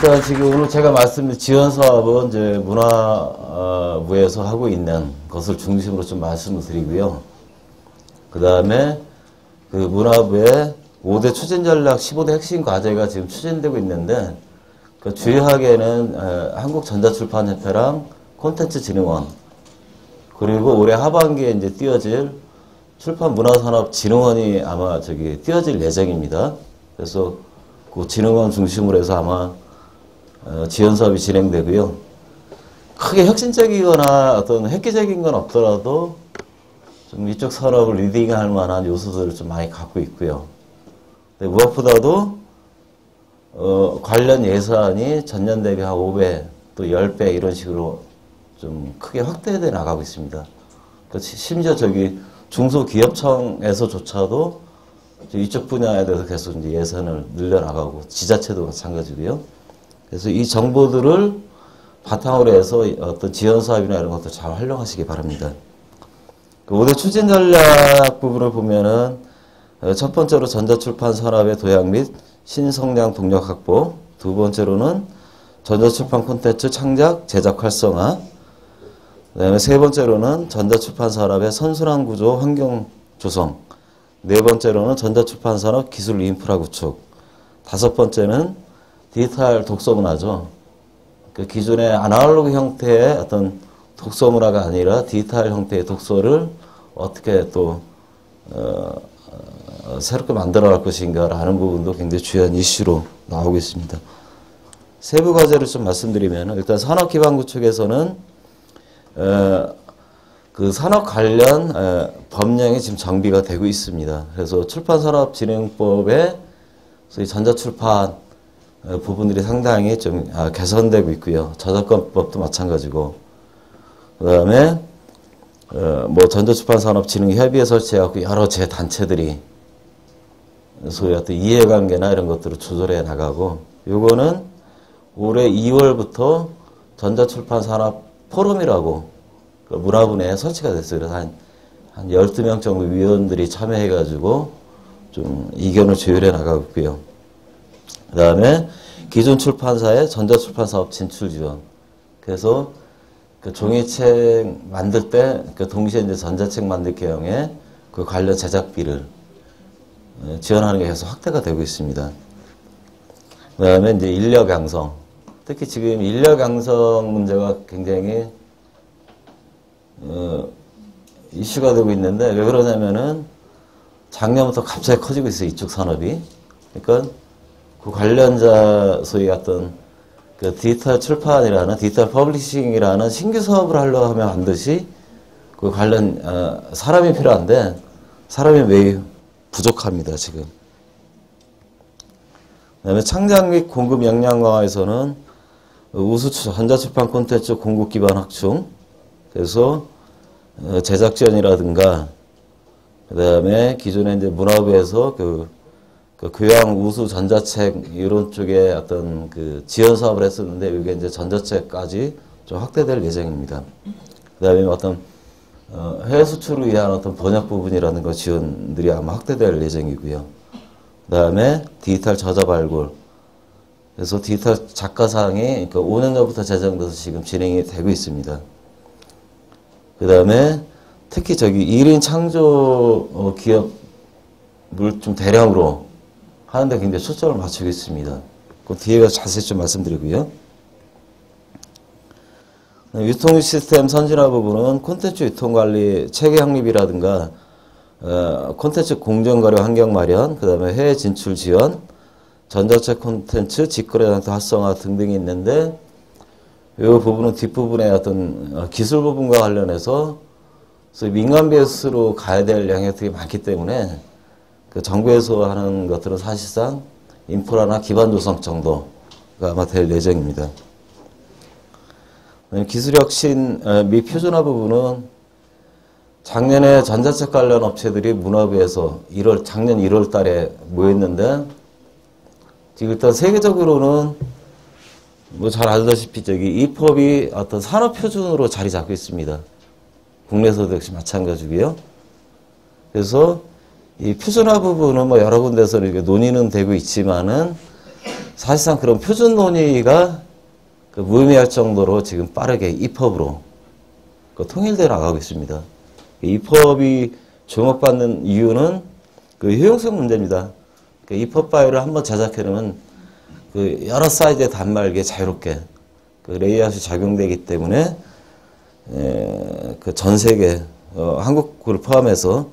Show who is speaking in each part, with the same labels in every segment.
Speaker 1: 일단 지금 오늘 제가 말씀드린 지원 사업은 이제 문화부에서 하고 있는 것을 중심으로 좀 말씀을 드리고요. 그 다음에 그 문화부의 5대 추진 전략 15대 핵심 과제가 지금 추진되고 있는데, 그 주요하게는 한국전자출판협회랑 콘텐츠진흥원, 그리고 올해 하반기에 이제 띄워질 출판문화산업진흥원이 아마 띄워질 예정입니다. 그래서 그 진흥원 중심으로 해서 아마 지원 사업이 진행되고요. 크게 혁신적이거나 어떤 획기적인 건 없더라도 좀 이쪽 산업을 리딩할 만한 요소들을 좀 많이 갖고 있고요. 무엇보다도 관련 예산이 전년 대비 한 5배 또 10배 이런 식으로 좀 크게 확대돼 나가고 있습니다. 심지어 중소기업청에서조차도 이쪽 분야에 대해서 계속 이제 예산을 늘려나가고 지자체도 마찬가지고요. 그래서 이 정보들을 바탕으로 해서 어떤 지원 사업이나 이런 것도 잘 활용하시기 바랍니다. 그 5대 추진 전략 부분을 보면은 첫 번째로 전자출판 산업의 도약 및 신성장 동력 확보, 두 번째로는 전자출판 콘텐츠 창작, 제작 활성화, 그다음에 세 번째로는 전자출판 산업의 선순환 구조 환경 조성, 네 번째로는 전자출판 산업 기술 인프라 구축, 다섯 번째는 디지털 독서 문화죠. 그 기존의 아날로그 형태의 어떤 독서 문화가 아니라 디지털 형태의 독서를 어떻게 또 새롭게 만들어갈 것인가라는 부분도 굉장히 중요한 이슈로 나오고 있습니다. 세부 과제를 좀 말씀드리면, 일단 산업기반 구축에서는 그 산업 관련 법령이 지금 정비가 되고 있습니다. 그래서 출판산업진흥법에 소위 전자출판 부분들이 상당히 좀 개선되고 있고요. 저작권법도 마찬가지고, 그 다음에 뭐 전자출판산업진흥협의회 설치해갖고 여러 제단체들이 소위 어떤 이해관계나 이런 것들을 조절해 나가고, 요거는 올해 2월부터 전자출판산업 포럼이라고 그 문화부에 설치가 됐어요. 그래서 한 12명 정도 위원들이 참여해가지고 좀 의견을 조율해 나가고 있고요. 그 다음에 기존 출판사의 전자출판 사업 진출 지원. 그래서 그 종이책 만들 때 그 동시에 이제 전자책 만들 경우에 그 관련 제작비를 지원하는 게 계속 확대가 되고 있습니다. 그 다음에 이제 인력 양성. 특히 지금 인력 양성 문제가 굉장히 이슈가 되고 있는데, 왜 그러냐면은 작년부터 갑자기 커지고 있어요, 이쪽 산업이. 그러니까 그 관련자 소위 어떤 그 디지털 출판이라는 디지털 퍼블리싱이라는 신규 사업을 하려고 하면 반드시 그 관련 사람이 필요한데 사람이 매우 부족합니다, 지금. 그다음에 창작 및 공급 역량 강화에서는 우수 전자출판 콘텐츠 공급 기반 확충, 그래서 제작 지원이라든가, 그 다음에 기존에 이제 문화부에서 그 교양 우수 전자책 이런 쪽에 어떤 그 지원 사업을 했었는데, 이게 이제 전자책까지 좀 확대될 예정입니다. 그 다음에 어떤 해외 수출을 위한 어떤 번역 부분이라는 지원들이 아마 확대될 예정이고요. 그 다음에 디지털 저자 발굴. 그래서 디지털 작가상이 5년 전부터 제정돼서 지금 진행이 되고 있습니다. 그 다음에 특히 1인 창조 기업을 좀 대량으로 하는데 굉장히 초점을 맞추고 있습니다. 그 뒤에 가서 자세히 좀 말씀드리고요. 유통 시스템 선진화 부분은 콘텐츠 유통 관리 체계 확립이라든가 콘텐츠 공정 거래 환경 마련, 그 다음에 해외 진출 지원, 전자책 콘텐츠 직거래 장터 활성화 등등이 있는데, 이 부분은 뒷부분의 어떤 기술 부분과 관련해서 민간 베이스로 가야 될 영역들이 많기 때문에 그 정부에서 하는 것들은 사실상 인프라나 기반 조성 정도가 아마 될 예정입니다. 기술혁신 및 표준화 부분은 작년에 전자책 관련 업체들이 문화부에서 작년 1월 달에 모였는데, 지금 일단 세계적으로는 뭐 잘 아시다시피 이법이 어떤 산업 표준으로 자리 잡고 있습니다. 국내에서도 역시 마찬가지고요. 그래서 이 표준화 부분은 뭐 여러 군데서 이렇게 논의는 되고 있지만은 사실상 그런 표준 논의가 무의미할 정도로 지금 빠르게 입법으로 통일되어 나가고 있습니다. 입법이 주목받는 이유는 효용성 문제입니다. 입법 파일을 한번 제작해놓으면 여러 사이즈의 단말기에 자유롭게 레이아웃이 적용되기 때문에 전 세계 한국을 포함해서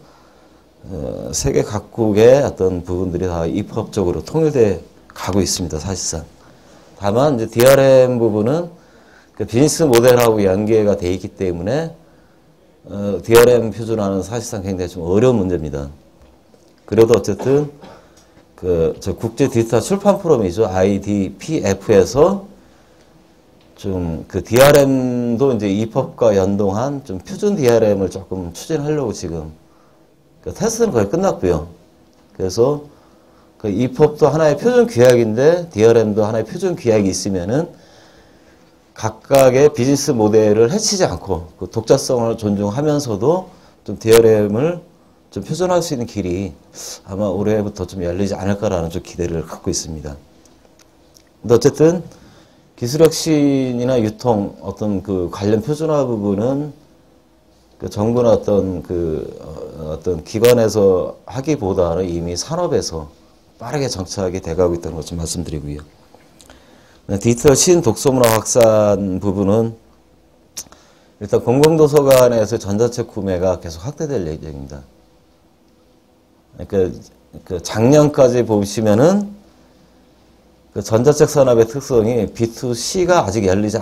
Speaker 1: 세계 각국의 어떤 부분들이 다 입법적으로 통일돼 가고 있습니다. 사실상. 다만 이제 DRM 부분은 비즈니스 모델하고 연계가 돼 있기 때문에 DRM 표준화는 사실상 굉장히 좀 어려운 문제입니다. 그래도 어쨌든 저 국제 디지털 출판 포럼이죠. IDPF에서 좀 DRM도 이제 입법과 연동한 좀 표준 DRM을 조금 추진하려고 지금 테스트는 거의 끝났고요. 그래서 입법도 하나의 표준 규약인데 DRM도 하나의 표준 규약이 있으면은 각각의 비즈니스 모델을 해치지 않고 독자성을 존중하면서도 좀 DRM을 좀 표준화할 수 있는 길이 아마 올해부터 좀 열리지 않을까라는 좀 기대를 갖고 있습니다. 근데 어쨌든 기술혁신이나 유통 어떤 관련 표준화 부분은 정부나 어떤 기관에서 하기보다는 이미 산업에서 빠르게 정착이 돼가고 있다는 것 좀 말씀드리고요. 디지털 신독서문화 확산 부분은 일단 공공도서관에서 전자책 구매가 계속 확대될 예정입니다. 그러니까 작년까지 보시면은 전자책 산업의 특성이 B2C가 아직 열리지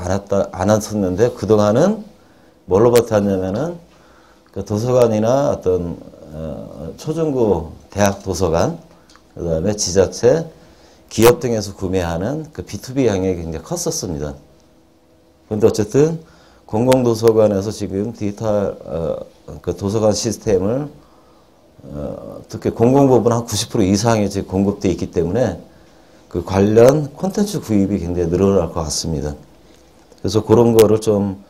Speaker 1: 않았었는데 그동안은 뭘로 버텼냐면은 도서관이나 어떤 초중고 대학 도서관, 그 다음에 지자체, 기업 등에서 구매하는 B2B 영역이 굉장히 컸었습니다. 그런데 어쨌든 공공도서관에서 지금 디지털 도서관 시스템을 특히 공공부분 한 90% 이상이 지금 공급되어 있기 때문에 관련 콘텐츠 구입이 굉장히 늘어날 것 같습니다. 그래서 그런 거를 좀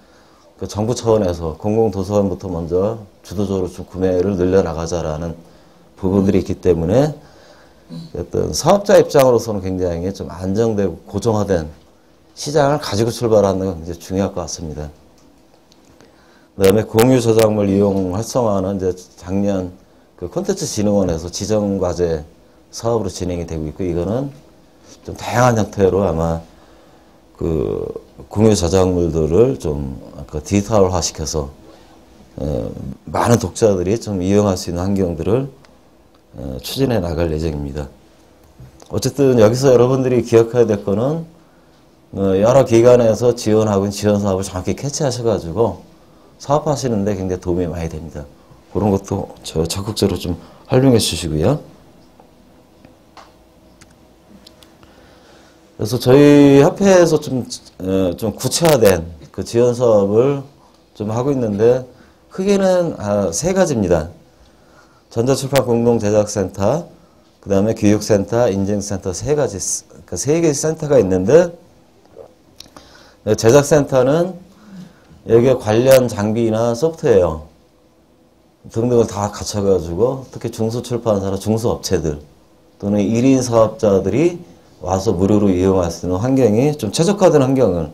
Speaker 1: 정부 차원에서 공공도서관부터 먼저 주도적으로 좀 구매를 늘려나가자라는 부분들이 있기 때문에 어떤 사업자 입장으로서는 굉장히 좀 안정되고 고정화된 시장을 가지고 출발하는 건 굉장히 중요할 것 같습니다. 그 다음에 공유 저작물 이용 활성화는 이제 작년 콘텐츠진흥원에서 지정과제 사업으로 진행이 되고 있고, 이거는 좀 다양한 형태로 아마 공유 저작물들을 좀 디지털화 시켜서 많은 독자들이 좀 이용할 수 있는 환경들을 추진해 나갈 예정입니다. 어쨌든 여기서 여러분들이 기억해야 될 거는 여러 기관에서 지원하고 지원 사업을 정확히 캐치하셔가지고 사업하시는데 굉장히 도움이 많이 됩니다. 그런 것도 적극적으로 좀 활용해 주시고요. 그래서 저희 협회에서 좀 구체화된 지원 사업을 좀 하고 있는데 크게는 세 가지입니다. 전자출판공동제작센터, 그 다음에 교육센터, 인증센터 세 개의 센터가 있는데, 제작센터는 여기에 관련 장비나 소프트웨어 등등을 다 갖춰가지고 특히 중소출판사나 중소업체들 또는 1인 사업자들이 와서 무료로 이용할 수 있는 환경이 좀 최적화된 환경을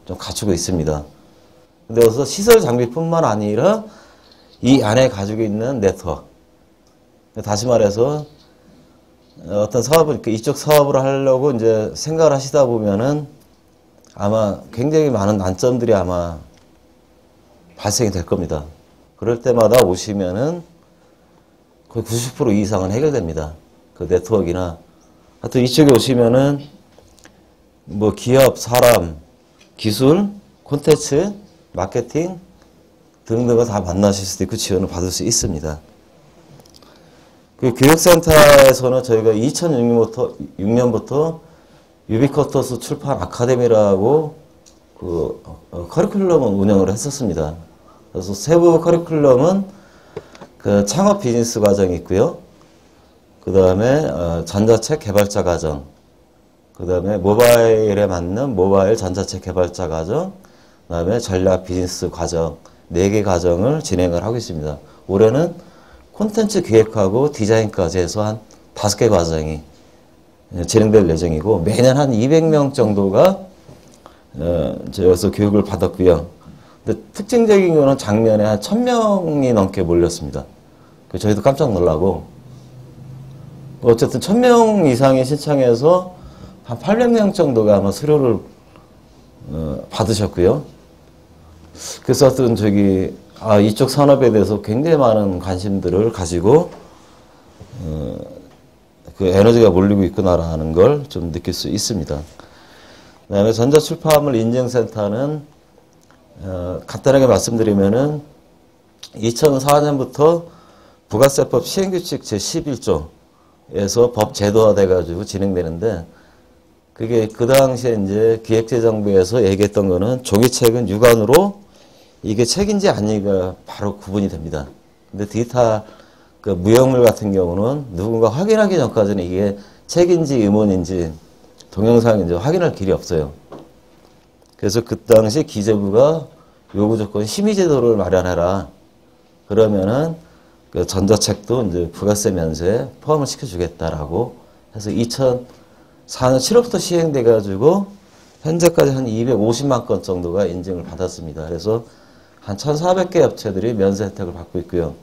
Speaker 1: 좀 갖추고 있습니다. 근데 여기서 시설 장비뿐만 아니라 이 안에 가지고 있는 네트워크, 다시 말해서 어떤 사업을 이쪽 사업을 하려고 이제 생각을 하시다 보면은 아마 굉장히 많은 난점들이 아마 발생이 될 겁니다. 그럴 때마다 오시면은 거의 90% 이상은 해결됩니다. 네트워크나 하여튼 이쪽에 오시면은 뭐 기업, 사람, 기술, 콘텐츠, 마케팅 등등을 다 만나실 수도 있고 지원을 받을 수 있습니다. 교육센터에서는 저희가 2006년부터 유비쿼터스 출판 아카데미라고 커리큘럼을 운영을 했었습니다. 그래서 세부 커리큘럼은 창업 비즈니스 과정이 있고요. 그 다음에 전자책 개발자 과정, 그 다음에 모바일에 맞는 모바일 전자책 개발자 과정, 그 다음에 전략 비즈니스 과정, 4개 과정을 진행을 하고 있습니다. 올해는 콘텐츠 기획하고 디자인까지 해서 한 5개 과정이 진행될 예정이고 매년 한 200명 정도가 저기서 교육을 받았고요. 근데 특징적인 거는 작년에 한 1000명이 넘게 몰렸습니다. 저희도 깜짝 놀라고 어쨌든 1000명 이상이 신청해서 한 800명 정도가 아마 수료를 받으셨고요. 그래서 하여튼 이쪽 산업에 대해서 굉장히 많은 관심들을 가지고 그 에너지가 몰리고 있구나라는 걸 좀 느낄 수 있습니다. 그다음에 전자출판물 인증센터는 간단하게 말씀드리면은 2004년부터 부가세법 시행규칙 제11조에서 법 제도화돼 가지고 진행되는데 그게 그 당시에 이제 기획재정부에서 얘기했던 거는 종이책은 유관으로 이게 책인지 아니가 바로 구분이 됩니다. 근데 디지털 그 무형물 같은 경우는 누군가 확인하기 전까지는 이게 책인지 음원인지 동영상인지 확인할 길이 없어요. 그래서 그 당시 기재부가 요구 조건 심의 제도를 마련해라. 그러면은 그 전자책도 이제 부가세 면세에 포함을 시켜주겠다라고 해서 2004년 7월부터 시행돼 가지고 현재까지 한 250만 건 정도가 인증을 받았습니다. 그래서 한 1,400개 업체들이 면세 혜택을 받고 있고요.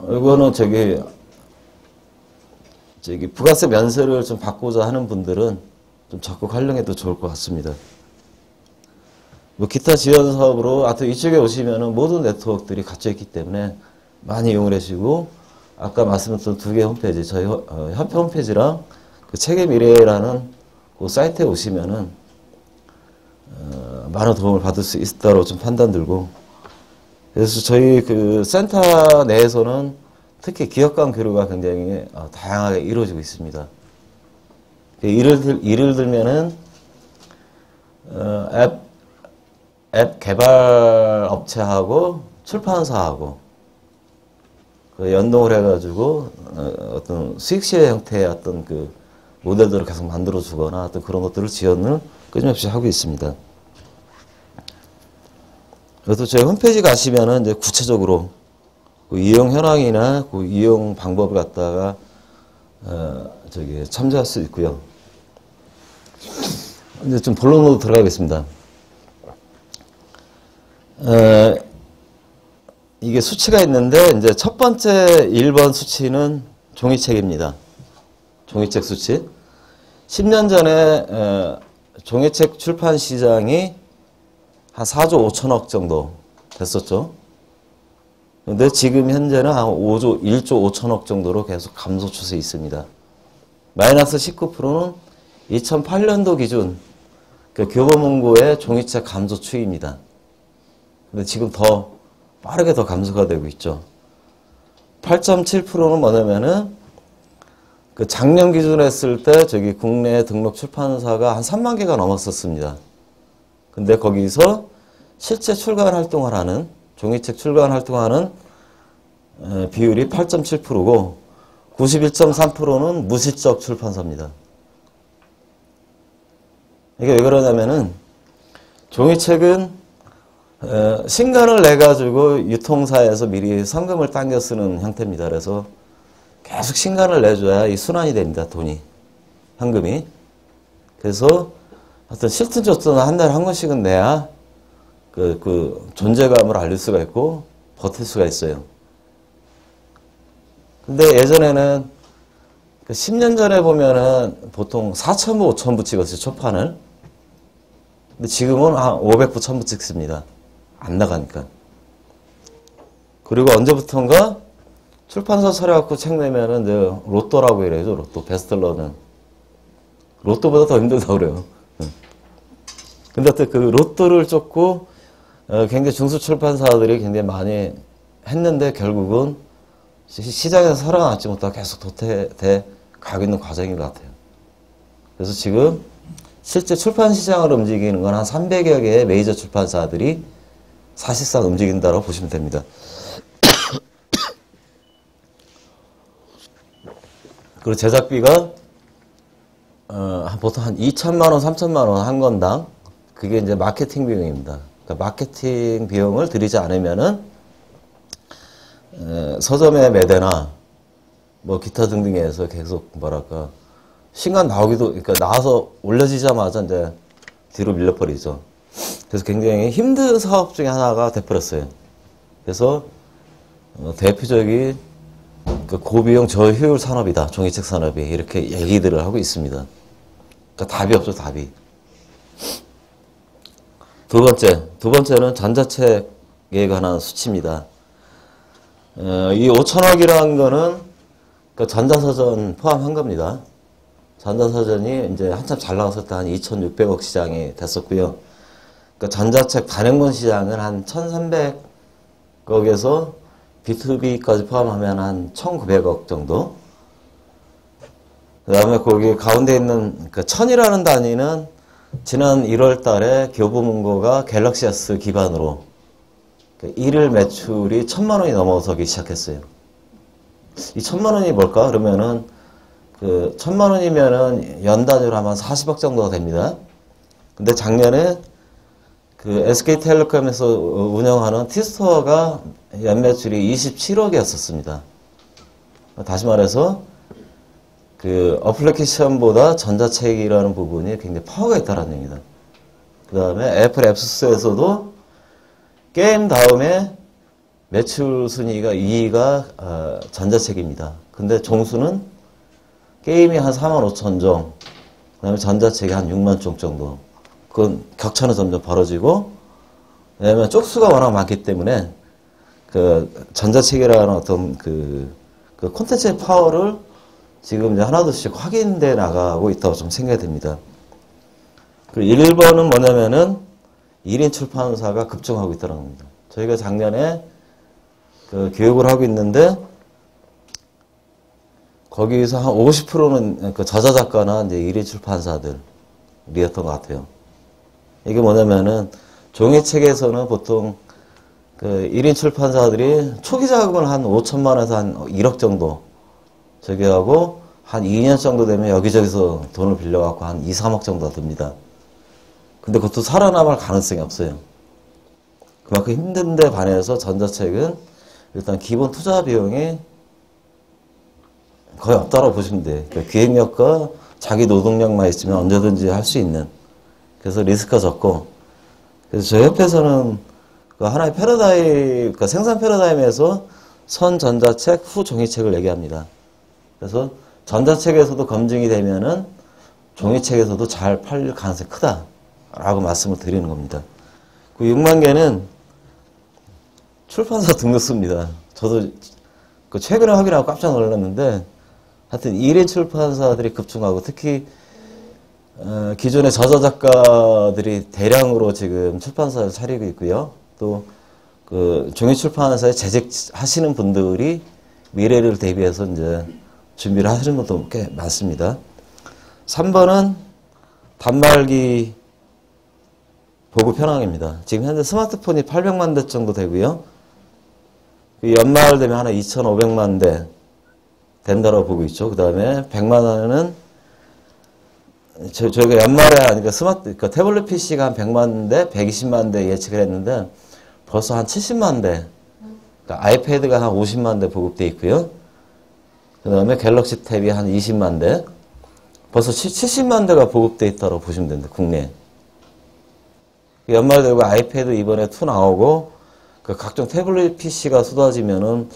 Speaker 1: 이거는 부가세 면세를 좀 받고자 하는 분들은 좀 적극 활용해도 좋을 것 같습니다. 뭐 기타 지원 사업으로 하여튼 이쪽에 오시면은 모든 네트워크들이 갖춰 있기 때문에 많이 이용을 하시고 아까 말씀드렸던 두 개 홈페이지 저희 협회 홈페이지랑 그 책의 미래라는 그 사이트에 오시면은 많은 도움을 받을 수 있다고 좀 판단 들고 그래서 저희 그 센터 내에서는 특히 기업 간 교류가 굉장히 다양하게 이루어지고 있습니다. 예를 들면은 앱 개발 업체하고 출판사하고 그 연동을 해가지고 어떤 수익시의 형태의 어떤 그 모델들을 계속 만들어 주거나 어떤 그런 것들을 지원을 끊임없이 하고 있습니다. 그래서 저희 홈페이지 가시면은 이제 구체적으로 그 이용 현황이나 그 이용 방법을 갖다가 참조할 수 있고요. 이제 좀 본론으로 들어가겠습니다. 이게 수치가 있는데 이제 첫 번째 1번 수치는 종이책입니다. 종이책 수치. 10년 전에 종이책 출판 시장이 한 4조 5천억 정도 됐었죠. 근데 지금 현재는 한 1조 5천억 정도로 계속 감소 추세에 있습니다. 마이너스 19%는 2008년도 기준 그 교보문고의 종이책 감소 추이입니다. 근데 지금 더 빠르게 더 감소가 되고 있죠. 8.7%는 뭐냐면은 그 작년 기준으로 했을 때 국내 등록 출판사가 한 3만 개가 넘었었습니다. 근데 거기서 실제 출간 활동을 하는 종이책 출간 활동하는 비율이 8.7%고 91.3%는 무실적 출판사입니다. 이게 왜 그러냐면은 종이책은 신간을 내가지고 유통사에서 미리 성금을 당겨 쓰는 형태입니다. 그래서 계속 신간을 내줘야 이 순환이 됩니다. 돈이. 현금이. 그래서 하여튼 실튼 좋든 한 달에 한 권씩은 내야 그 존재감을 알릴 수가 있고 버틸 수가 있어요. 근데 예전에는 10년 전에 보면은 보통 4,000부, 5,000부 찍었어요. 초판을. 근데 지금은 한 500부, 1,000부 찍습니다. 안 나가니까. 그리고 언제부턴가 출판사 차려갖고 책 내면은 이제 로또라고 이래요. 로또, 베스트셀러는. 로또보다 더 힘들다고 그래요. 근데 그 로또를 쫓고 굉장히 중수출판사들이 굉장히 많이 했는데 결국은 시장에서 살아남지 못하고 계속 도태돼 가고 있는 과정인 것 같아요. 그래서 지금 실제 출판 시장을 움직이는 건 한 300여 개의 메이저 출판사들이 사실상 움직인다고 보시면 됩니다. 그리고 제작비가 보통 한 2천만 원, 3천만 원 한 건당 그게 이제 마케팅 비용입니다. 그러니까 마케팅 비용을 들이지 않으면은 서점의 매대나 뭐 기타 등등에서 계속 뭐랄까 신간 나오기도 그러니까 나와서 올려지자마자 이제 뒤로 밀려버리죠. 그래서 굉장히 힘든 사업 중에 하나가 돼버렸어요. 그래서 대표적인 그 고비용 저효율 산업이다. 종이책 산업이 이렇게 얘기들을 하고 있습니다. 그러니까 답이 없죠. 답이. 두 번째는 전자책에 관한 수치입니다. 이 5천억이라는 거는 그 전자서전 포함한 겁니다. 전자서전이 이제 한참 잘 나왔을 때 한 2,600억 시장이 됐었고요. 그 전자책 단행본 시장은 한 1,300억에서 B2B까지 포함하면 한 1,900억 정도. 그 다음에 거기 가운데 있는 그 1000이라는 단위는 지난 1월 달에 교보문고가 갤럭시 S 기반으로 일일 매출이 1,000만 원이 넘어서기 시작했어요. 이 1,000만 원이 뭘까? 그러면은 그 1,000만 원이면은 연 단위로 하면 40억 정도가 됩니다. 근데 작년에 그 SK텔레콤에서 운영하는 T스토어가 연 매출이 27억이었었습니다. 다시 말해서 그 어플리케이션보다 전자책이라는 부분이 굉장히 파워가 있다는 얘기입니다. 그 다음에 애플 앱스토어에서도 게임 다음에 매출 순위가 2위가 전자책입니다. 근데 종수는 게임이 한 45,000종, 그 다음에 전자책이 한 6만 종 정도. 그건 격차는 점점 벌어지고, 왜냐면 쪽수가 워낙 많기 때문에 그 전자책이라는 어떤 그 콘텐츠의 파워를 지금 이제 하나둘씩 확인돼 나가고 있다고 좀 생각이 됩니다. 그리고 1번은 뭐냐면은 1인 출판사가 급증하고 있다는 겁니다. 저희가 작년에 그 교육을 하고 있는데 거기서 한 50%는 그 저자작가나 이제 1인 출판사들이었던 것 같아요. 이게 뭐냐면은 종이책에서는 보통 그 1인 출판사들이 초기 자금을 한 5천만 원에서 한 1억 정도 저기 하고 한 2년 정도 되면 여기저기서 돈을 빌려갖고 한 2, 3억 정도가 듭니다. 근데 그것도 살아남을 가능성이 없어요. 그만큼 힘든데 반해서 전자책은 일단 기본 투자 비용이 거의 없다고 보시면 돼요. 그러니까 기획력과 자기 노동력만 있으면 언제든지 할 수 있는. 그래서 리스크가 적고. 그래서 저희 협회에서는 그 하나의 패러다임, 그러니까 생산 패러다임에서 선 전자책, 후 종이책을 얘기합니다. 그래서 전자책에서도 검증이 되면은 종이책에서도 잘 팔릴 가능성이 크다라고 말씀을 드리는 겁니다. 그 6만 개는 출판사 등록수입니다. 저도 그 최근에 확인하고 깜짝 놀랐는데 하여튼 1인 출판사들이 급증하고 특히 기존의 저자작가들이 대량으로 지금 출판사를 차리고 있고요. 또 그 종이 출판사에 재직하시는 분들이 미래를 대비해서 이제 준비를 하시는 것도 꽤 많습니다. 3번은 단말기 보급 현황입니다. 지금 현재 스마트폰이 800만 대 정도 되고요. 연말 되면 한 2,500만 대 된다고 보고 있죠. 그 다음에 100만 원은 저희가 연말에 그러니까 그러니까 태블릿 PC가 한 100만 대, 120만 대 예측을 했는데 벌써 한 70만 대, 그러니까 아이패드가 한 50만 대 보급되어 있고요. 그 다음에 갤럭시 탭이 한 20만 대, 벌써 70만 대가 보급되어 있다고 보시면 됩니다. 국내에. 연말 되고 아이패드 이번에 2 나오고 그 각종 태블릿 PC가 쏟아지면은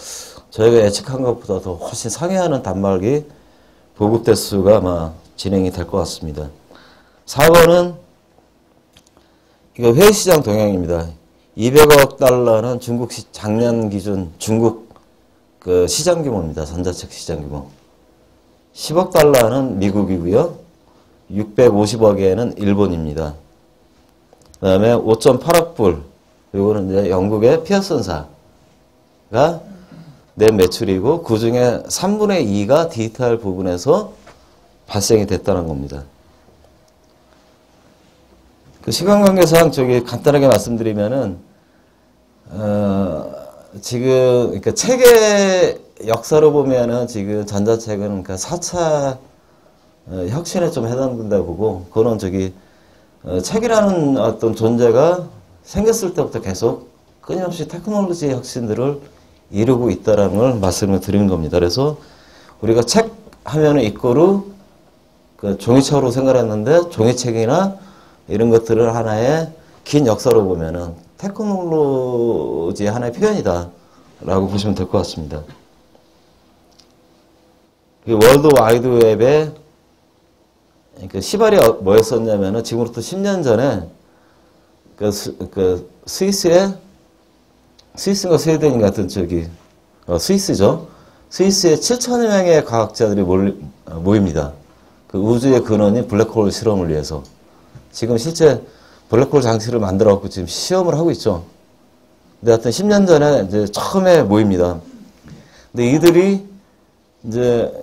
Speaker 1: 저희가 예측한 것보다 더 훨씬 상회하는 단말기 보급 대수가 아마 진행이 될 것 같습니다. 4번은 이거 회의시장 동향입니다. 200억 달러는 중국 작년 기준 중국 그 시장 규모입니다. 전자책 시장 규모. 10억 달러는 미국이고요. 650억에는 일본입니다. 그 다음에 5.8억 불. 이거는 이제 영국의 피어슨사가 낸 매출이고 그 중에 3분의 2가 디지털 부분에서 발생이 됐다는 겁니다. 그 시간 관계상 저기 간단하게 말씀드리면은 지금 그러니까 책의 역사로 보면은 지금 전자책은 그러니까 4차 혁신에 좀 해당된다고 보고 그거는 저기 책이라는 어떤 존재가 생겼을 때부터 계속 끊임없이 테크놀로지 혁신들을 이루고 있다라는 걸 말씀을 드리는 겁니다. 그래서 우리가 책 하면은 이꼬르 그 종이책으로 생각했는데 종이책이나 이런 것들을 하나의 긴 역사로 보면은 테크놀로지의 하나의 표현이다 라고 보시면 될 것 같습니다. 월드 와이드 웹의 그 시발이 뭐였었냐면은 지금부터 10년 전에 스위스인가 스웨덴인가 같은 스위스죠. 스위스에 7천여 명의 과학자들이 모입니다. 그 우주의 근원인 블랙홀 실험을 위해서. 지금 실제 블랙홀 장치를 만들어 갖고 지금 시험을 하고 있죠. 근데 하여튼 10년 전에 이제 처음에 모입니다. 근데 이들이 이제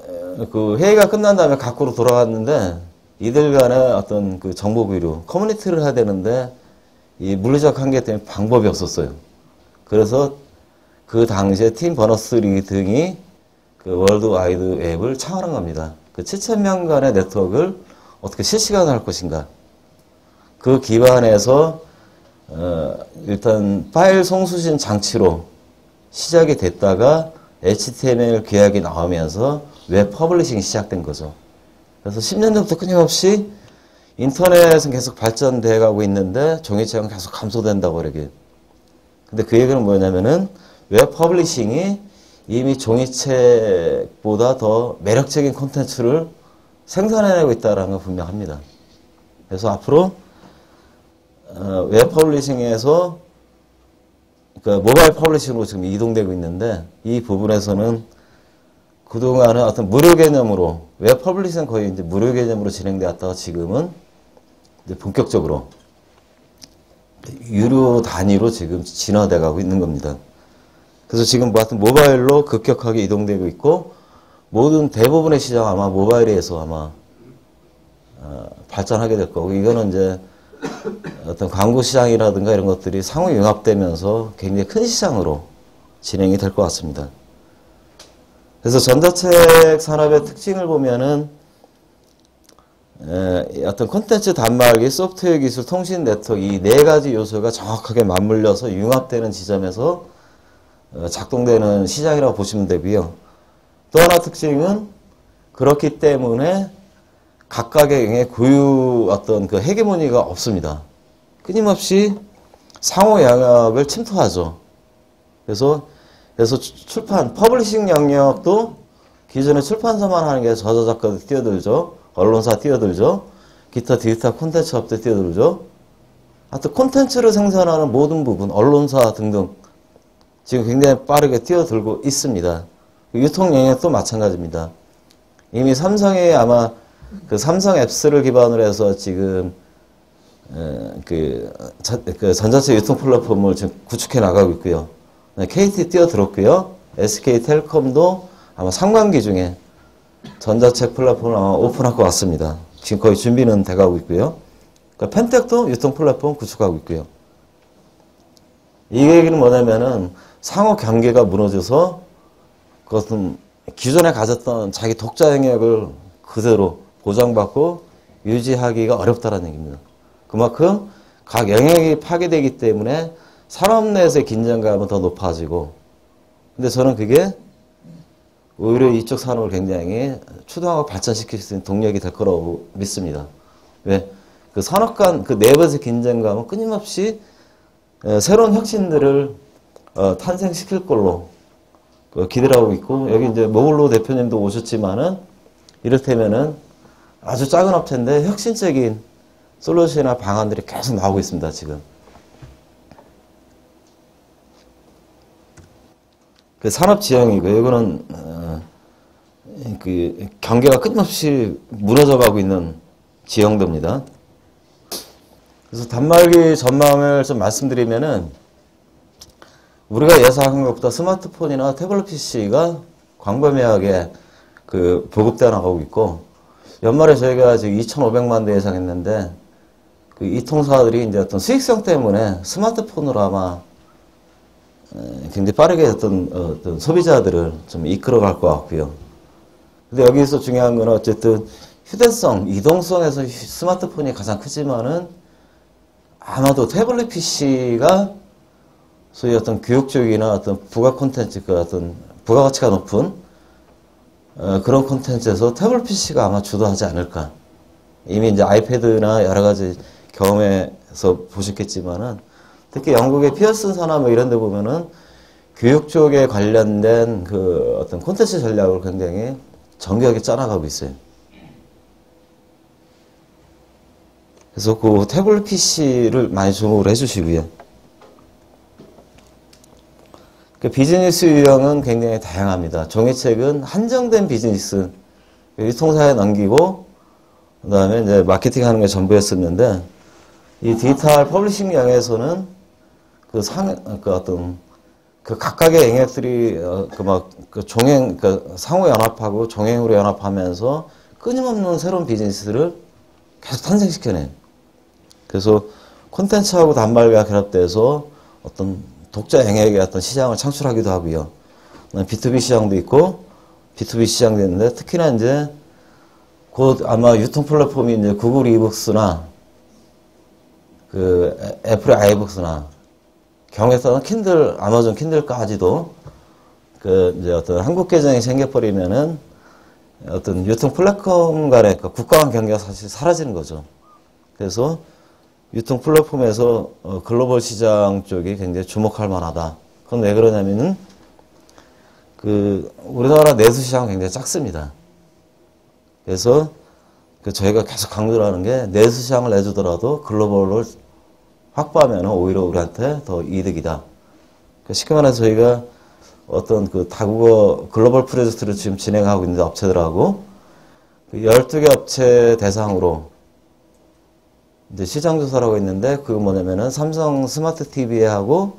Speaker 1: 그 회의가 끝난 다음에 각국으로 돌아갔는데 이들 간의 어떤 그 정보 교류, 커뮤니티를 해야 되는데 이 물리적 한계 때문에 방법이 없었어요. 그래서 그 당시에 팀 버너스-리 등이 그 월드 와이드 웹을 창안한 겁니다. 그 7,000명 간의 네트워크를 어떻게 실시간으로 할 것인가. 그 기반에서 일단 파일 송수신 장치로 시작이 됐다가 HTML 규약이 나오면서 웹 퍼블리싱이 시작된 거죠. 그래서 10년 전부터 끊임없이 인터넷은 계속 발전돼 가고 있는데 종이책은 계속 감소된다고 그러게. 근데 그 얘기는 뭐냐면은 웹 퍼블리싱이 이미 종이책보다 더 매력적인 콘텐츠를 생산해내고 있다는 건 분명합니다. 그래서 앞으로 웹 퍼블리싱에서 그 모바일 퍼블리싱으로 지금 이동되고 있는데 이 부분에서는 그동안은 어떤 무료 개념으로 웹 퍼블리싱은 거의 이제 무료 개념으로 진행되었다가 지금은 이제 본격적으로 유료 단위로 지금 진화돼 가고 있는 겁니다. 그래서 지금 뭐 하여튼 모바일로 급격하게 이동되고 있고 모든 대부분의 시장 아마 모바일에서 아마 발전하게 될 거고 이거는 이제 어떤 광고 시장이라든가 이런 것들이 상호 융합되면서 굉장히 큰 시장으로 진행이 될 것 같습니다. 그래서 전자책 산업의 특징을 보면은 어떤 콘텐츠 단말기, 소프트웨어 기술, 통신 네트워크 이 네 가지 요소가 정확하게 맞물려서 융합되는 지점에서 작동되는 시장이라고 보시면 되고요. 또 하나 특징은 그렇기 때문에 각각의 고유 어떤 그 헤게모니가 없습니다. 끊임없이 상호 영역을 침투하죠. 그래서 출판, 퍼블리싱 영역도 기존에 출판사만 하는 게 저자작가도 뛰어들죠. 언론사 뛰어들죠. 기타 디지털 콘텐츠 업도 뛰어들죠. 하여튼 콘텐츠를 생산하는 모든 부분, 언론사 등등 지금 굉장히 빠르게 뛰어들고 있습니다. 유통 영역도 마찬가지입니다. 이미 삼성이 아마 그 삼성 앱스를 기반으로 해서 지금 그 전자책 유통 플랫폼을 지금 구축해 나가고 있고요. KT 뛰어들었고요. SK텔콤도 아마 상반기 중에 전자책 플랫폼을 아마 오픈할 것 같습니다. 지금 거의 준비는 돼가고 있고요. 그러니까 펜텍도 유통 플랫폼 구축하고 있고요. 이 얘기는 뭐냐면은 상호 경계가 무너져서 그것은 기존에 가졌던 자기 독자 영역을 그대로 보장받고 유지하기가 어렵다는 얘기입니다. 그만큼 각 영역이 파괴되기 때문에 산업 내에서의 긴장감은 더 높아지고 근데 저는 그게 오히려 이쪽 산업을 굉장히 추동하고 발전시킬 수 있는 동력이 될 거라고 믿습니다. 왜? 그 산업 간 그 내부에서 긴장감은 끊임없이 새로운 혁신들을 탄생시킬 걸로 기대를 하고 있고 여기 이제 모글로 대표님도 오셨지만은 이를테면은 아주 작은 업체인데 혁신적인 솔루션이나 방안들이 계속 나오고 있습니다, 지금. 그 산업 지형이고, 이거는, 그 경계가 끊임없이 무너져 가고 있는 지형도입니다. 그래서 단말기 전망을 좀 말씀드리면은, 우리가 예상한 것보다 스마트폰이나 태블릿 PC가 광범위하게 그 보급되어 나가고 있고, 연말에 저희가 지금 2,500만 대 예상했는데, 그 이 통사들이 이제 어떤 수익성 때문에 스마트폰으로 아마 굉장히 빠르게 어떤 소비자들을 좀 이끌어 갈 것 같고요. 근데 여기서 중요한 건 어쨌든 휴대성, 이동성에서 스마트폰이 가장 크지만은 아마도 태블릿 PC가 소위 어떤 교육 쪽이나 어떤 부가 콘텐츠, 그 어떤 부가가치가 높은 그런 콘텐츠에서 태블릿 PC가 아마 주도하지 않을까. 이미 이제 아이패드나 여러 가지 경험해서 보셨겠지만은 특히 영국의 피어슨 산하 뭐 이런 데 보면은 교육 쪽에 관련된 그 어떤 콘텐츠 전략을 굉장히 정교하게 짜나가고 있어요. 그래서 그 태블릿 PC를 많이 주목을 해주시고요. 그 비즈니스 유형은 굉장히 다양합니다. 종이책은 한정된 비즈니스, 유통사에 넘기고, 그 다음에 이제 마케팅 하는 게 전부였었는데, 이 디지털 퍼블리싱 영역에서는 그 어떤, 그 각각의 영역들이, 상호 연합하고 종횡으로 연합하면서 끊임없는 새로운 비즈니스를 계속 탄생시켜내요. 그래서 콘텐츠하고 단말기가 결합돼서 어떤 독자 영역의 어떤 시장을 창출하기도 하고요. B2B 시장도 있고, B2B 시장도 있는데, 특히나 이제, 곧 아마 유통 플랫폼이 이제 구글 이북스나, 그 애플의 아이북스나, 경우에 따라 킨들, 아마존 킨들까지도, 그 이제 어떤 한국 계정이 생겨버리면은, 어떤 유통 플랫폼 간의 국가 간 경계가 사실 사라지는 거죠. 그래서, 유통 플랫폼에서 글로벌 시장 쪽이 굉장히 주목할 만하다. 그건 왜 그러냐면은 그 우리나라 내수 시장은 굉장히 작습니다. 그래서 그 저희가 계속 강조를 하는 게 내수 시장을 내주더라도 글로벌을 확보하면 오히려 우리한테 더 이득이다. 쉽게 말해서 저희가 어떤 그 다국어 글로벌 프로젝트를 지금 진행하고 있는 업체들하고 12개 업체 대상으로 이제 시장 조사를 하고 있는데, 그거 뭐냐면은 삼성 스마트 TV하고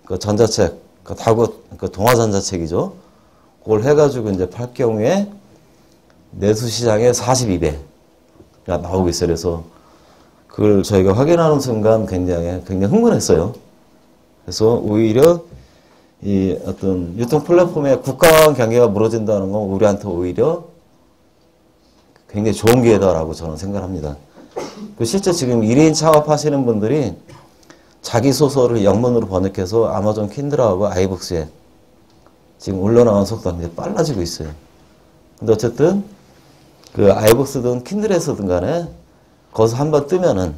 Speaker 1: 그 전자책, 그 다국어, 그 동화 전자책이죠. 그걸 해가지고 이제 팔 경우에 내수 시장의 42배가 나오고 있어요. 그래서 그걸 저희가 확인하는 순간 굉장히 흥분했어요. 그래서 오히려 이 어떤 유통 플랫폼의 국가 간 경계가 무너진다는 건 우리한테 오히려 굉장히 좋은 기회다라고 저는 생각합니다. 실제 지금 1인 창업하시는 분들이 자기 소설을 영문으로 번역해서 아마존 킨들하고 아이북스에 지금 올려나온 속도가 굉장히 빨라지고 있어요. 근데 어쨌든 그 아이북스든 킨들에서든 간에 거기서 한번 뜨면은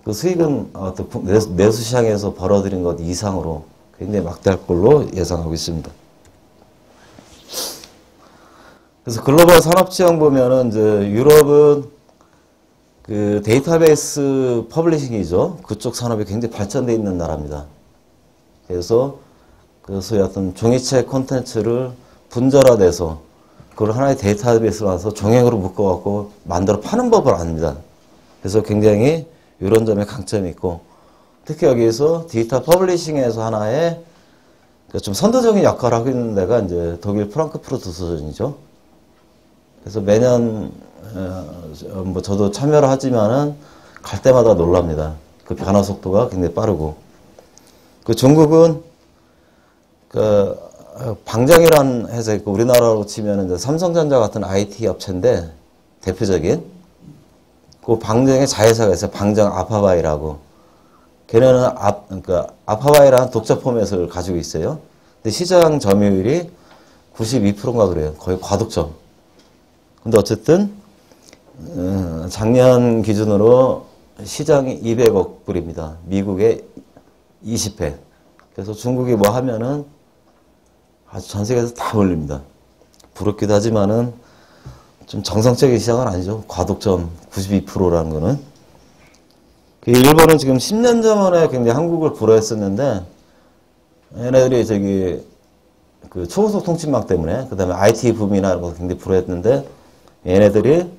Speaker 1: 그 수익은 내수 시장에서 벌어들인 것 이상으로 굉장히 막대할 걸로 예상하고 있습니다. 그래서 글로벌 산업지형 보면은 이제 유럽은 그 데이터베이스 퍼블리싱이죠. 그쪽 산업이 굉장히 발전되어 있는 나라입니다. 그래서 소위 어떤 종이책 콘텐츠를 분절화돼서 그걸 하나의 데이터베이스로 와서 종횡으로 묶어갖고 만들어 파는 법을 압니다. 그래서 굉장히 이런 점에 강점이 있고, 특히 여기에서 디지털 퍼블리싱에서 하나의 좀 선도적인 역할을 하고 있는 데가 이제 독일 프랑크푸르트 도서전이죠. 그래서 매년 뭐 저도 참여를 하지만은 갈 때마다 놀랍니다. 그 변화 속도가 굉장히 빠르고. 그 중국은 그 방장이라는 회사 있고, 우리나라로 치면은 이제 삼성전자 같은 IT 업체인데 대표적인 그 방장의 자회사가 있어요. 방장 아파바이라고. 걔네는 그러니까 아파바이라는 독자 포맷을 가지고 있어요. 근데 시장 점유율이 92%인가 그래요. 거의 과독점. 근데 어쨌든 작년 기준으로 시장이 200억 불입니다. 미국의 20배. 그래서 중국이 뭐 하면은 아주 전 세계에서 다 올립니다. 부럽기도 하지만은 좀 정상적인 시장은 아니죠. 과독점 92%라는 거는. 일본은 지금 10년 전에 굉장히 한국을 불허했었는데, 얘네들이 저기 그 초고속 통신망 때문에, 그 다음에 IT 붐이나 이런 거 굉장히 불허했는데, 얘네들이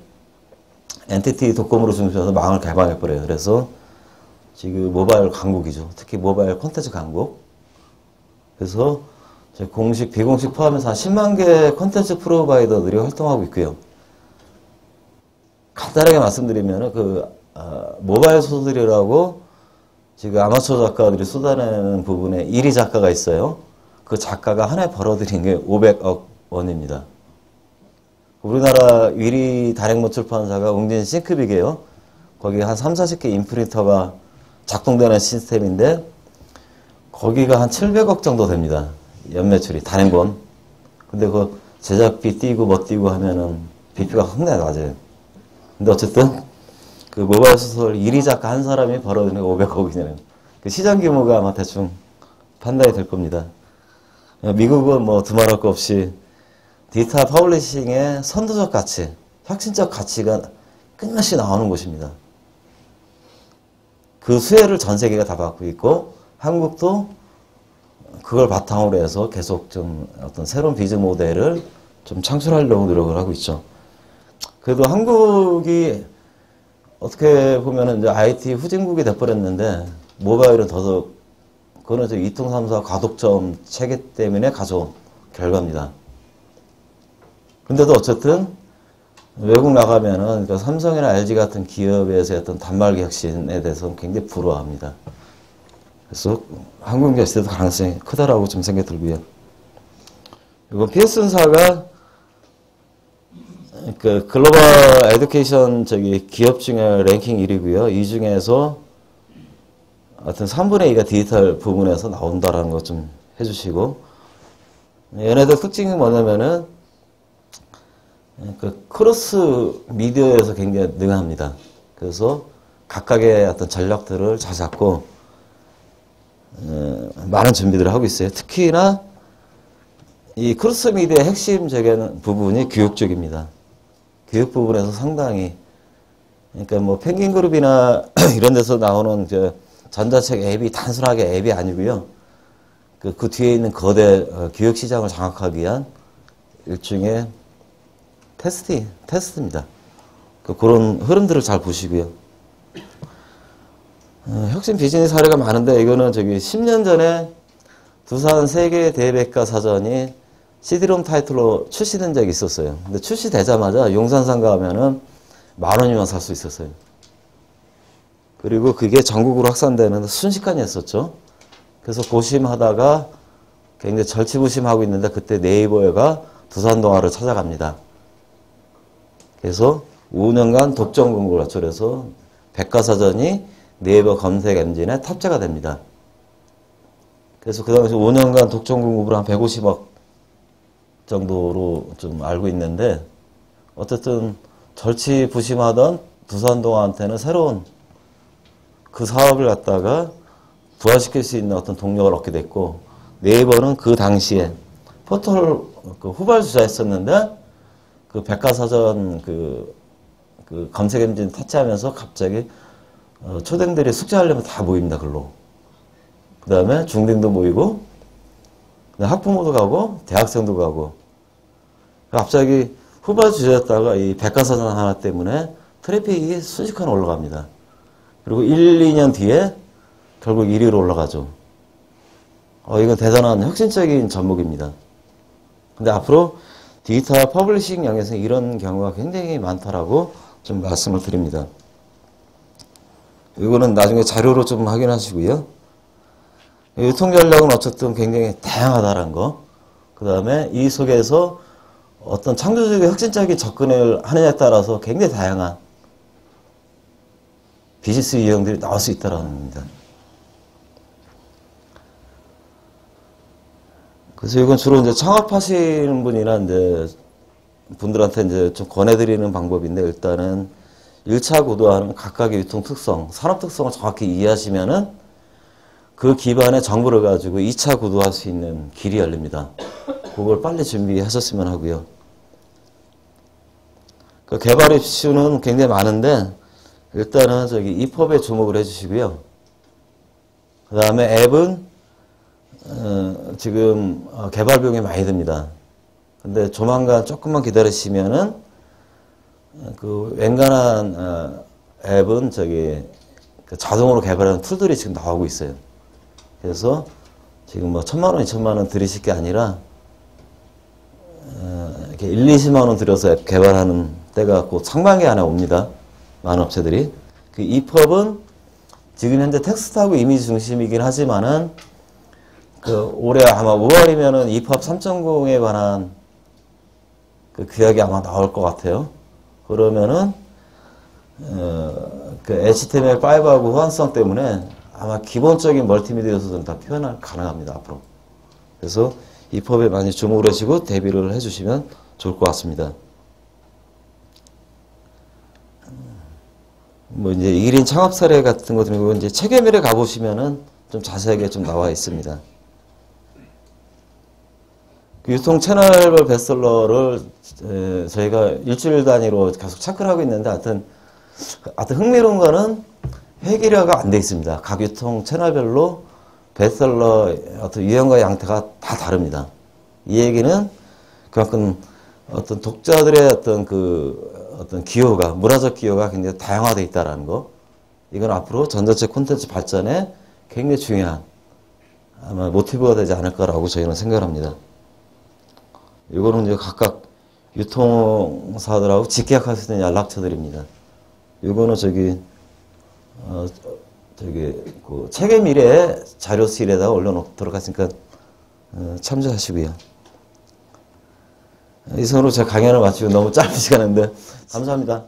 Speaker 1: NTT 도코모를 중심으로 망을 개방해버려요. 그래서 지금 모바일 강국이죠. 특히 모바일 콘텐츠 강국. 그래서 공식, 비공식 포함해서 한 10만 개 콘텐츠 프로바이더들이 활동하고 있고요. 간단하게 말씀드리면 모바일 소설이라고 지금 아마추어 작가들이 쏟아내는 부분에 1위 작가가 있어요. 그 작가가 한 해 벌어들인 게 500억 원입니다. 우리나라 1위 단행본 출판사가 웅진 싱크빅이에요. 거기 한 3, 40개 인프린터가 작동되는 시스템인데 거기가 한 700억 정도 됩니다. 연매출이 단행본. 근데 그 제작비 띄고 뭐 띄고 하면은 BP가 상당히 낮아요. 근데 어쨌든 그 모바일 소설 1위 작가 한 사람이 벌어들이는 500억이냐는 그 시장 규모가 아마 대충 판단이 될 겁니다. 미국은 뭐 두말할 거 없이 디지털 퍼블리싱의 선도적 가치, 혁신적 가치가 끊임없이 나오는 곳입니다. 그 수혜를 전 세계가 다 받고 있고 한국도 그걸 바탕으로 해서 계속 좀 어떤 새로운 비즈 모델을 좀 창출하려고 노력을 하고 있죠. 그래도 한국이 어떻게 보면은 이제 IT 후진국이 돼버렸는데 모바일은 더더욱 그거는 저 이통삼사 과독점 체계 때문에 가져온 결과입니다. 근데도 어쨌든 외국 나가면은 그러니까 삼성이나 LG 같은 기업에서의 어떤 단말기 혁신에 대해서는 굉장히 부러워합니다. 그래서 한국 경제도 가능성이 크다라고 좀 생각이 들고요. 이건 피어슨사가 그 글로벌 에듀케이션 기업 중에 랭킹 1위고요. 이 중에서 하여튼 3분의 2가 디지털 부분에서 나온다라는 거 좀 해주시고, 얘네들 특징이 뭐냐면은 그 크로스 미디어에서 굉장히 능합니다. 그래서 각각의 어떤 전략들을 잘 잡고 많은 준비들을 하고 있어요. 특히나 이 크로스 미디어의 핵심적인 부분이 교육 쪽입니다. 교육 부분에서 상당히, 그러니까 뭐 펭귄 그룹이나 이런 데서 나오는 전자책 앱이 단순하게 앱이 아니고요. 그 뒤에 있는 거대 교육 시장을 장악하기 위한 일종의 테스트입니다. 그런 흐름들을 잘 보시고요. 혁신 비즈니스 사례가 많은데 이거는 10년 전에 두산 세계 대백과사전이 CD롬 타이틀로 출시된 적이 있었어요. 근데 출시되자마자 용산상 가면은 10,000원이면 살 수 있었어요. 그리고 그게 전국으로 확산되는 순식간이었었죠. 그래서 고심하다가 굉장히 절치부심하고 있는데 그때 네이버가 두산동화를 찾아갑니다. 그래서 5년간 독점 공고를 맞춰서 백과사전이 네이버 검색 엔진에 탑재가 됩니다. 그래서 그 당시 5년간 독점 공급을 한 150억 정도로 좀 알고 있는데, 어쨌든 절치부심하던 두산동화한테는 새로운 그 사업을 갖다가 부활시킬 수 있는 어떤 동력을 얻게 됐고, 네이버는 그 당시에 포털 후발주자였었는데 그 백과사전 그 검색 엔진 터치하면서 갑자기 초등들이 숙제하려면 다 모입니다. 글로. 그 다음에 중등도 모이고 학부모도 가고 대학생도 가고, 갑자기 후발주자였다가 이 백과사전 하나 때문에 트래픽이 순식간에 올라갑니다. 그리고 1, 2년 뒤에 결국 1위로 올라가죠. 이건 대단한 혁신적인 전목입니다. 근데 앞으로 디지털 퍼블리싱 영역에서 이런 경우가 굉장히 많다라고 좀 말씀을 드립니다. 이거는 나중에 자료로 좀 확인하시고요. 유통 전략은 어쨌든 굉장히 다양하다는 거. 그 다음에 이 속에서 어떤 창조적인 혁신적인 접근을 하느냐에 따라서 굉장히 다양한 비즈니스 유형들이 나올 수 있다는 겁니다. 그래서 이건 주로 이제 창업하시는 분이나 이제 분들한테 이제 좀 권해드리는 방법인데, 일단은 1차 구도하는 각각의 유통 특성, 산업 특성을 정확히 이해하시면은 그 기반의 정보를 가지고 2차 구도할 수 있는 길이 열립니다. 그걸 빨리 준비하셨으면 하고요. 그 개발 이슈는 굉장히 많은데, 일단은 이펍에 주목을 해주시고요. 그 다음에 앱은 지금 개발 비용이 많이 듭니다. 근데 조만간 조금만 기다리시면은 그 웬간한 앱은 그 자동으로 개발하는 툴들이 지금 나오고 있어요. 그래서 지금 뭐 1,000만 원, 2,000만 원 들이실 게 아니라 이렇게 1, 20만 원 들여서 앱 개발하는 때가 곧 상반기 안에 옵니다. 많은 업체들이. 그 이펍은 지금 현재 텍스트하고 이미지 중심이긴 하지만은 올해 아마 5월이면은 이펍 3.0에 관한 그 규약이 아마 나올 것 같아요. 그러면은 그 HTML5하고 호환성 때문에 아마 기본적인 멀티미디어 요소들은 다 표현을 가능합니다. 앞으로. 그래서 이 법에 많이 주목을 하시고 대비를 해주시면 좋을 것 같습니다. 뭐 이제 1인 창업 사례 같은 거 들고 이제 체계밀에 가보시면은 좀 자세하게 좀 나와 있습니다. 그 유통 채널별 베스트셀러를 저희가 일주일 단위로 계속 체크를 하고 있는데 하여튼 흥미로운 거는 획일화가 안 돼 있습니다. 각 유통 채널별로 베스트셀러 어떤 유형과 양태가 다 다릅니다. 이 얘기는 그만큼 어떤 독자들의 어떤 기호가, 문화적 기호가 굉장히 다양화되어 있다는 거. 이건 앞으로 전자책 콘텐츠 발전에 굉장히 중요한 아마 모티브가 되지 않을까라고 저희는 생각합니다. 이거는 이제 각각 유통사들하고 직계약할 수 있는 연락처들입니다. 이거는 그 책의 미래 자료실에다가 올려놓도록 하시니까 참조하시고요. 이상으로 제가 강연을 마치고 너무 짧은 시간인데 감사합니다.